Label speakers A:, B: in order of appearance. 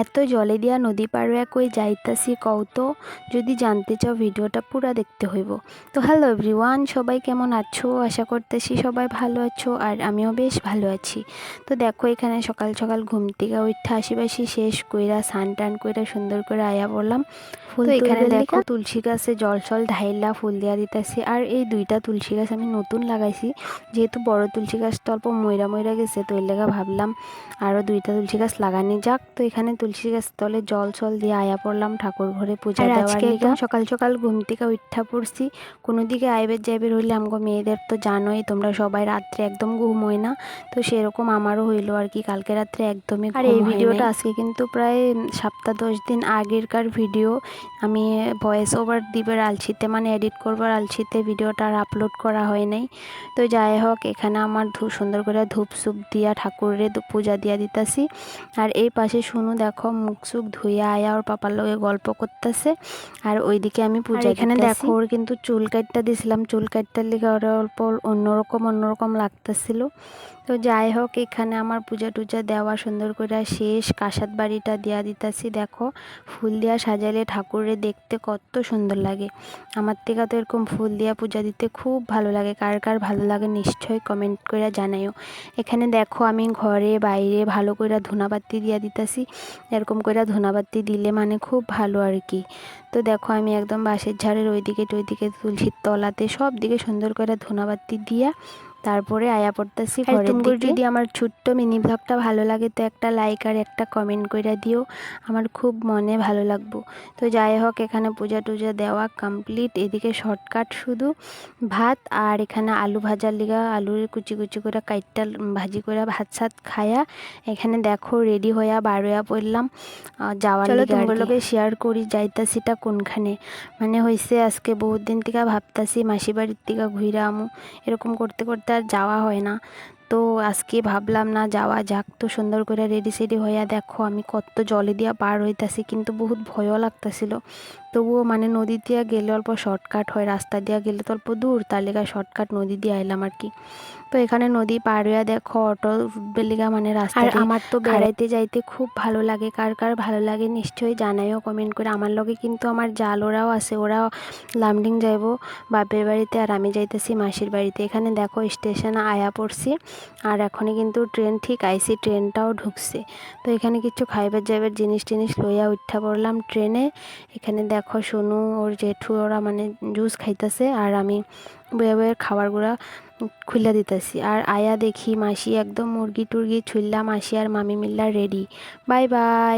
A: এত জলে দিয়া নদী পার হইয়া কই যাইতাছি কও তো? যদি জানতে চাও ভিডিওটা পুরা দেখতে হইব। তো হ্যালো এভরিওয়ান, সবাই কেমন আছো? আশা করতেছি সবাই ভালো আছো আর আমিও বেশ ভালো আছি। তো দেখো এখানে সকাল সকাল ঘুম থেকে উঠা আশিবাসি শেষ কইরা স্নান টান কইরা সুন্দর করে আয়া পড়লাম। তো এখানে দেখো তুলসী গাছে জল ছল ঢাইলা ফুল দিয়া দিতেছি। আর এই দুইটা তুলসী গাছ আমি নতুন লাগাইছি, যেহেতু বড় তুলসী গাছটা অল্প মইরা মইরা গেছে, তো এর লেগা ভাবলাম আরও দুইটা তুলসী গাছ লাগানি যাক। তো এখানে তুলসী গাছ তলে জল ছল দিয়ে আয়া পড়লাম ঠাকুর ঘরে পূজা দেওয়ার লিগা। সকাল সকাল ঘুম থেকে উঠা পড়ছি। কোনো দিকে আইবের যাইবের হইলে আমগো মেয়েদের তো জানোই তোমরা সবাই, রাত্রে একদম ঘুম হয় না। তো সেরকম আমারও হইলো আর কি, কালকে রাত্রে একদমই ঘুম হয় নাই। আর এই ভিডিওটা আজকে কিন্তু প্রায় সপ্তাহ 10 দিন আগেরকার ভিডিও। আমি ভয়েস ওভার দিবার আলছিতে, মানে এডিট করবার আলছিতে ভিডিওটা আর আপলোড করা হয় নাই। তো যাই হোক, এখানে আমার সুন্দর করে ধূপ সুপ দিয়া ঠাকুরের পূজা দিয়া দিতাছি। আর এই পাশে শুনু দেখো মুখ সুখ ধুইয়া আয়া ওর পাপার লগে গল্প করতেছে। আর ওইদিকে আমি পূজা এখানে দেখো ওর কিন্তু চুল কাটটা দিছিলাম, চুল কাটটার লিগে ওরা অল্প অন্যরকম লাগতেছিল। তো যাই হোক, এখানে আমার পূজা টুজা দেওয়া সুন্দর করে শেষ। কাসাদ বাড়িটা দিয়া দিতাছি। দেখো ফুল দিয়া সাজাইলে ঠাকুরে দেখতে কত সুন্দর লাগে। আমার থেকে তো এরকম ফুল দিয়া পূজা দিতে খুব ভালো লাগে। কার কার ভালো লাগে নিশ্চয়ই কমেন্ট করে জানাইও। এখানে দেখো আমি ঘরে বাইরে ভালো করে ধূনাবাতি দিয়া দিতাছি। এরকম করে ধূনাবাতি দিলে মানে খুব ভালো আর কি। তো দেখো আমি একদম বাঁশের ঝাড়ের ওইদিকে তুলসীর তলাতে সব দিকে সুন্দর করে ধূনাবাতি দিয়া তারপরে আয়া পড়তেছি ঘরের দিকে। যদি আমার ছোট্ট মিনি ব্লগটা ভালো লাগে তো একটা লাইক আর একটা কমেন্ট করে দিও, আমার খুব মনে ভালো লাগবো। তো যাই হোক, এখানে পূজা টুজা দেওয়া কমপ্লিট। এদিকে শর্টকাট শুধু ভাত, আর এখানে আলু ভাজার লিগা আলুর কুচি কুচি করে কাইটটা ভাজি করে ভাত সাত খায়া এখানে দেখো রেডি হইয়া বার হইয়া পড়লাম যাওয়ার লিগা। তোমার লগে শেয়ার করি যাইতাছিটা কোনখানে। মানে হয়েছে আজকে বহুত দিন থেকে ভাবতাছি মাসি বাড়ির থেকে ঘুরে আমু, এরকম করতে করতে আর যাওয়া হয় না। তো আজকে ভাবলাম না যাওয়া যাক। তো সুন্দর করে রেডি সেডি হইয়া দেখো আমি কত জলে দিয়া পার হইতাছি, কিন্তু বহুত ভয়ও লাগতাছিল। তবুও মানে নদী দিয়া গেলে অল্প শর্টকাট হয়, রাস্তা দিয়া গেলে তো অল্প দূর, তার লেগা শর্টকাট নদী দিয়ে আইলাম আর কি। তো এখানে নদী পার হইয়া দেখো অটো বেলিগা মানে রাস্তা। আর আমার তো বেড়াইতে যাইতে খুব ভালো লাগে। কার কার ভালো লাগে নিশ্চয়ই জানাইও কমেন্ট করে। আমার লগে কিন্তু আমার জাল ওরাও আছে, ওরাও লামডিং যাইব বাপের বাড়িতে, আর আমি যাইতেছি মাসির বাড়িতে। এখানে দেখো স্টেশনে আয়া পড়ছি, আর এখনই কিন্তু ট্রেন ঠিক আইসি, ট্রেনটাও ঢুকছে। তো এখানে কিছু খাইবার যাইবার জিনিস টিনিস লইয়া উঠা পড়লাম ট্রেনে। এখানে দেখো সোনু ওর জেঠু ওরা মানে জুস খাইতেছে, আর আমি বয়ে বয়ে খাবারগুলা খুলে দিতেছি। আর আয়া দেখি মাসি একদম মুরগি টুরগি ছুললা, মাসি আর মামি মিল্লা রেডি। Bye bye.